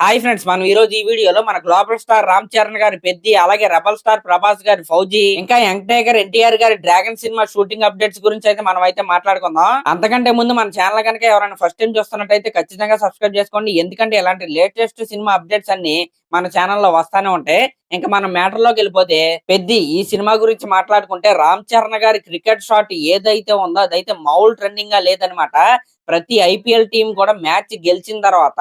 Hi friends, మనం ఈ రోజు ఈ వీడియోలో మన గ్లోబల్ స్టార్ రామ్ చరణ్ గారి పెద్ది, అలాగే రెబల్ స్టార్ ప్రభాస్ గారి ఫౌజీ, ఇంకా యంగ్ టైగర్ ఎన్టీఆర్ గారి డ్రాగన్ సినిమా షూటింగ్ అప్డేట్స్ గురించి అయితే మనం అయితే మాట్లాడుకుందాం. అంతకంటే ముందు మన ఛానల్ కనుక ఎవరైనా ఫస్ట్ టైం చూస్తున్నట్టయితే ఖచ్చితంగా సబ్స్క్రైబ్ చేసుకోండి. ఎందుకంటే ఇలాంటి లేటెస్ట్ సినిమా అప్డేట్స్ అన్ని మన ఛానల్లో వస్తానే ఉంటాయి. ఇంకా మనం మ్యాటర్ లోకి వెళ్ళిపోతే, పెద్ది ఈ సినిమా గురించి మాట్లాడుకుంటే రామ్ చరణ్ గారి క్రికెట్ షాట్ ఏదైతే ఉందో అదైతే మామూలు ట్రెండింగ్ గా లేదనమాట. ప్రతి ఐపీఎల్ టీం కూడా మ్యాచ్ గెలిచిన తర్వాత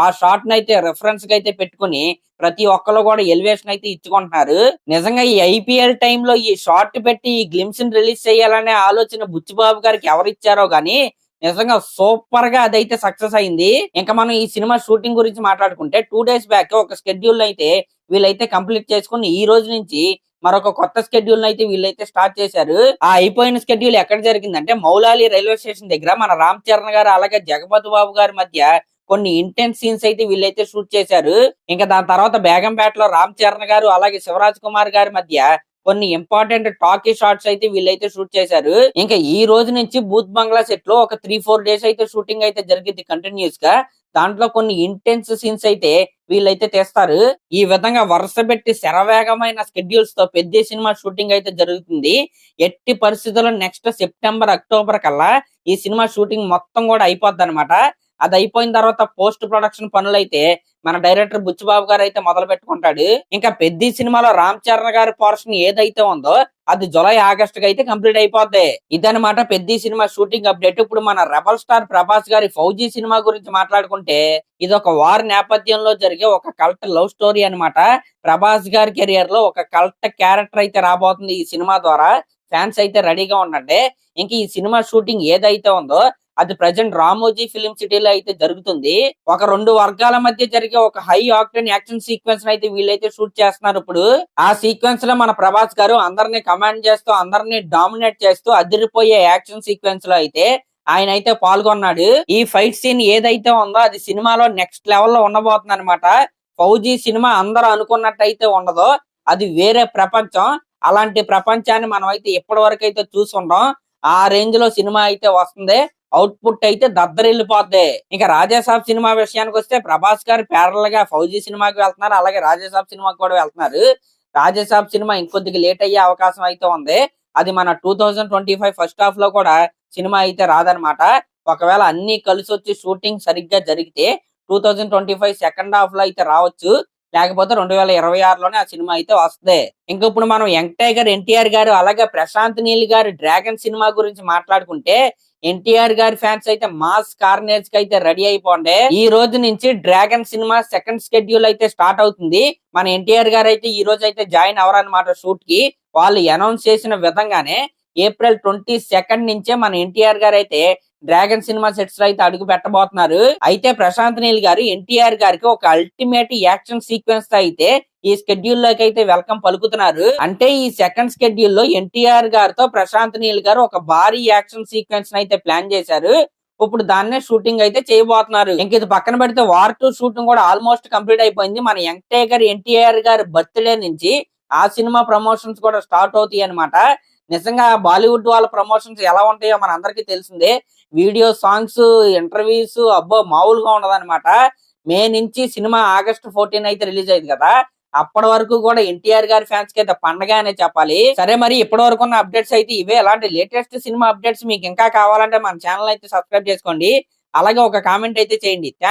ఆ షాట్ నైతే రెఫరెన్స్ గా అయితే పెట్టుకుని ప్రతి ఒక్కరు కూడా ఎలివేషన్ అయితే ఇచ్చుకుంటున్నారు. నిజంగా ఈ ఐపీఎల్ టైంలో ఈ షార్ట్ పెట్టి ఈ గ్లిమ్స్ ని రిలీజ్ చేయాలనే ఆలోచన బుచ్చిబాబు గారికి ఎవరు ఇచ్చారో గానీ నిజంగా సూపర్ గా అదైతే సక్సెస్ అయింది. ఇంకా మనం ఈ సినిమా షూటింగ్ గురించి మాట్లాడుకుంటే 2 days బ్యాక్ ఒక షెడ్యూల్ అయితే వీళ్ళైతే కంప్లీట్ చేసుకుని ఈ రోజు నుంచి మరొక కొత్త షెడ్యూల్ అయితే వీళ్ళైతే స్టార్ట్ చేశారు. ఆ అయిపోయిన షెడ్యూల్ ఎక్కడ జరిగిందంటే మౌలాలి రైల్వే స్టేషన్ దగ్గర మన రామ్ చరణ్ గారు అలాగే జగపతి బాబు గారి మధ్య కొన్ని ఇంటెన్స్ సీన్స్ అయితే వీళ్ళైతే షూట్ చేశారు. ఇంకా దాని తర్వాత బేగంపేటలో రామ్ చరణ్ గారు అలాగే శివరాజ్ కుమార్ గారి మధ్య కొన్ని ఇంపార్టెంట్ టాకీ షాట్స్ అయితే వీళ్ళైతే షూట్ చేశారు. ఇంకా ఈ రోజు నుంచి బూత్ బంగ్లా సెట్ లో ఒక 3-4 days అయితే షూటింగ్ అయితే జరిగింది కంటిన్యూస్ గా. దాంట్లో కొన్ని ఇంటెన్స్ సీన్స్ అయితే వీళ్ళైతే తెస్తారు. ఈ విధంగా వరుస పెట్టి శరవేగమైన షెడ్యూల్స్ తో పెద్ద సినిమా షూటింగ్ అయితే జరుగుతుంది. ఎట్టి పరిస్థితుల్లో నెక్స్ట్ సెప్టెంబర్ అక్టోబర్ కల్లా ఈ సినిమా షూటింగ్ మొత్తం కూడా అయిపోద్ది అనమాట. అది అయిపోయిన తర్వాత పోస్ట్ ప్రొడక్షన్ పనులు అయితే మన డైరెక్టర్ బుచ్చిబాబు గారు అయితే మొదలు పెట్టుకుంటాడు. ఇంకా పెద్ద సినిమాలో రామ్ చరణ్ గారి పోర్షన్ ఏదైతే ఉందో అది జూలై ఆగస్ట్ కి అయితే కంప్లీట్ అయిపోద్ది. ఇదనమాట పెద్ద సినిమా షూటింగ్ అప్డేట్. ఇప్పుడు మన రెబల్ స్టార్ ప్రభాస్ గారి ఫౌజీ సినిమా గురించి మాట్లాడుకుంటే ఇది ఒక వార్ నేపథ్యంలో జరిగే ఒక కల్ట్ లవ్ స్టోరీ అనమాట. ప్రభాస్ గారి కెరియర్ లో ఒక కల్ట్ క్యారెక్టర్ అయితే రాబోతుంది ఈ సినిమా ద్వారా. ఫ్యాన్స్ అయితే రెడీగా ఉండండి. ఇంక ఈ సినిమా షూటింగ్ ఏదైతే ఉందో అది ప్రజెంట్ రామోజీ ఫిలిం సిటీలో అయితే జరుగుతుంది. ఒక 2 వర్గాల మధ్య జరిగే ఒక హై ఆక్టెన్ యాక్షన్ సీక్వెన్స్ అయితే వీళ్ళైతే షూట్ చేస్తున్నారు. ఇప్పుడు ఆ సీక్వెన్స్ లో మన ప్రభాస్ గారు అందరినీ కమాండ్ చేస్తూ అందరినీ డామినేట్ చేస్తూ అదిరిపోయే యాక్షన్ సీక్వెన్స్ లో అయితే ఆయన అయితే పాల్గొన్నాడు. ఈ ఫైట్ సీన్ ఏదైతే ఉందో అది సినిమాలో నెక్స్ట్ లెవెల్ లో ఉండబోతుంది అనమాట. ఫౌజీ సినిమా అందరూ అనుకున్నట్టయితే ఉండదు, అది వేరే ప్రపంచం. అలాంటి ప్రపంచాన్ని మనం అయితే ఇప్పటి వరకు అయితే చూసుంటాం. ఆ రేంజ్ లో సినిమా అయితే వస్తుంది. అవుట్పుట్ అయితే దద్దరిల్లిపోద్ది. ఇంకా రాజాసాబ్ సినిమా విషయానికి వస్తే ప్రభాస్ గారు ప్యారల్ గా ఫౌజీ సినిమాకి వెళ్తున్నారు, అలాగే రాజాసాబ్ సినిమాకి కూడా వెళ్తున్నారు. రాజాసాబ్ సినిమా ఇంకొద్దిగా లేట్ అయ్యే అవకాశం అయితే ఉంది. అది మన 2025 ఫస్ట్ హాఫ్ లో కూడా సినిమా అయితే రాదనమాట. ఒకవేళ అన్ని కలిసి వచ్చి షూటింగ్ సరిగ్గా జరిగితే 2025 సెకండ్ హాఫ్ లో అయితే రావచ్చు, లేకపోతే 2026లోనే ఆ సినిమా అయితే వస్తుంది. ఇంకా ఇప్పుడు మనం యంగ్ టైగర్ ఎన్టీఆర్ గారు అలాగే ప్రశాంత్ నీల్ గారి డ్రాగన్ సినిమా గురించి మాట్లాడుకుంటే ఎన్టీఆర్ గారి ఫ్యాన్స్ అయితే మాస్ కార్నేజ్ కి అయితే రెడీ అయిపోండి. ఈ రోజు నుంచి డ్రాగన్ సినిమా సెకండ్ షెడ్యూల్ అయితే స్టార్ట్ అవుతుంది. మన ఎన్టీఆర్ గారు అయితే ఈ రోజు అయితే జాయిన్ అవరన్నమాట షూట్ కి. వాళ్ళు అనౌన్స్ చేసిన విధంగానే April 22 నుంచే మన ఎన్టీఆర్ గారు అయితే డ్రాగన్ సినిమా సెట్స్ లో అయితే అడుగు పెట్టబోతున్నారు. అయితే ప్రశాంత్ నీల్ గారు ఎన్టీఆర్ గారికి ఒక అల్టిమేట్ యాక్షన్ సీక్వెన్స్ తో అయితే ఈ షెడ్యూల్ లోకి అయితే వెల్కమ్ పలుకుతున్నారు. అంటే ఈ సెకండ్ షెడ్యూల్ లో ఎన్టీఆర్ గారితో ప్రశాంత్ నీల్ గారు ఒక భారీ యాక్షన్ సీక్వెన్స్ అయితే ప్లాన్ చేశారు. ఇప్పుడు దాన్నే షూటింగ్ అయితే చేయబోతున్నారు. ఇంక ఇది పక్కన పెడితే వార్ 2 షూటింగ్ కూడా ఆల్మోస్ట్ కంప్లీట్ అయిపోయింది. మన యంగ్ టైగర్ ఎన్టీఆర్ గారి బర్త్డే నుంచి ఆ సినిమా ప్రమోషన్స్ కూడా స్టార్ట్ అవుతాయి అనమాట. నిజంగా బాలీవుడ్ వాళ్ళ ప్రమోషన్స్ ఎలా ఉంటాయో మన అందరికీ తెలిసిందే. వీడియో, సాంగ్స్, ఇంటర్వ్యూస్ అబ్బో మామూలుగా ఉండదన్నమాట. మే నుంచి సినిమా August 14 అయితే రిలీజ్ అయింది కదా, అప్పటి వరకు కూడా ఎన్టీఆర్ గారి ఫ్యాన్స్ కి అయితే పండగ అనే చెప్పాలి. సరే, మరి ఇప్పటి వరకు ఉన్న అప్డేట్స్ అయితే ఇవే. అలాంటి లేటెస్ట్ సినిమా అప్డేట్స్ మీకు ఇంకా కావాలంటే మన ఛానల్ అయితే సబ్స్క్రైబ్ చేసుకోండి, అలాగే ఒక కామెంట్ అయితే చేయండి. థ్యాంక్స్.